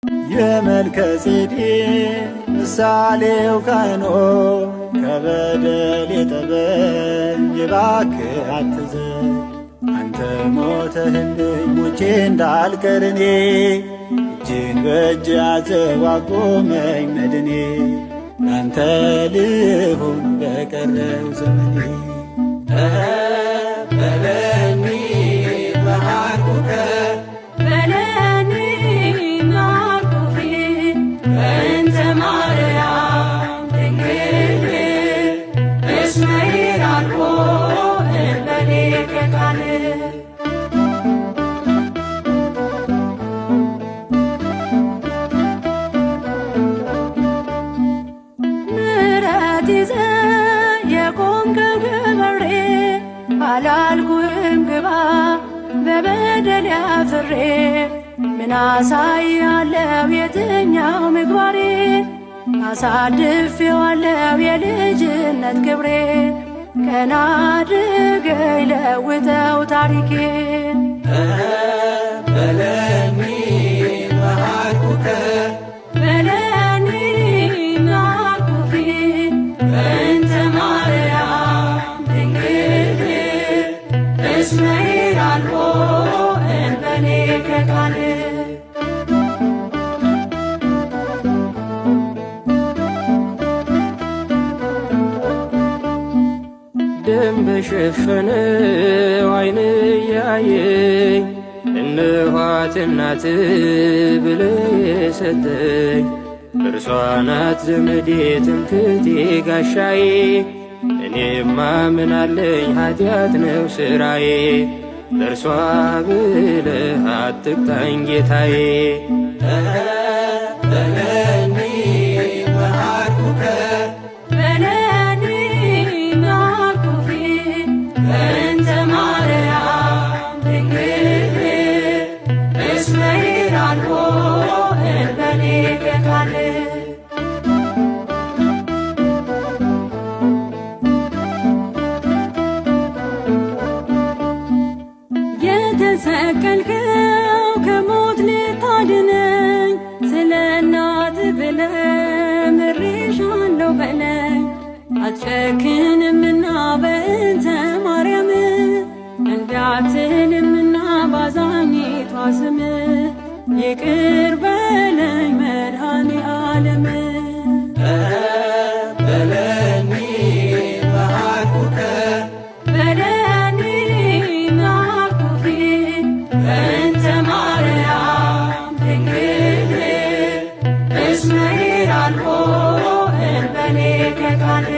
የመልከ ጼዴቅ ምሳሌው ካህኑ ከበደል የጠበኝ እባክህ አትዘን። አንተ ሞተህልኝ ሙቼ እንዳልቀር እኔ እጅን በእጅ ያዘው አቆመኝ መድኔ። ላንተ ልሁን በቀረው ዘመኔ በለኒ በሃርኩከ በለኒ በሃርኩኪ በእንተ ማርያም ድንግል እስመ ይራልዎ እምበሌከ ቃል። ምሕረት ይዘህ የቆምከው ገበሬ አላልኩህም ግባ በበደል አፍሬ። ምን አሳያለሁ የትኛው ምግባሬ? አሳድፌዋለሁ የልጅነት ክብሬ። ቀና አድርገኝ ለውጠው ታሪኬን። በለኒ በሃርኩከ በለኒ በሃርኩኪ በእንተ ማርያም ድንግል እስመ ይራልዎ እምበሌከ ቃል። ደም በሸፈነው ዓይን እያየኝ እነኋት እናት ብለህ የሰጠኝ እርሷ ናት ዘመዴ ትምክህቴ ጋሻዬ። እኔማ ምን አለኝ ኃጢአት ነው ሥራዬ። ለእርሷ ብለህ አትቅጣኝ ጌታዬ። በለኒ በሃርኩከ በለኒ በሃርኩኪ በእንተ ማርያም ድንግል እስመ ይራልዎ እምበሌከ ቃል። የተሰቀልከው ከሞት ልታድነኝ ስለ እናት ብለህ ምሬሻለሁ በለኝ። አትጨክንምና በእንተ ማርያም እንዳትልምና ባዛኝቷ ስም ይቅር በለኝ መድኃኔ ዓለም። በለኒ በሃርኩከ በለኒ በሃርኩኪ በእንተ ማርያም ድንግል እስመ ይራልዎ እምበሌከ ቃል።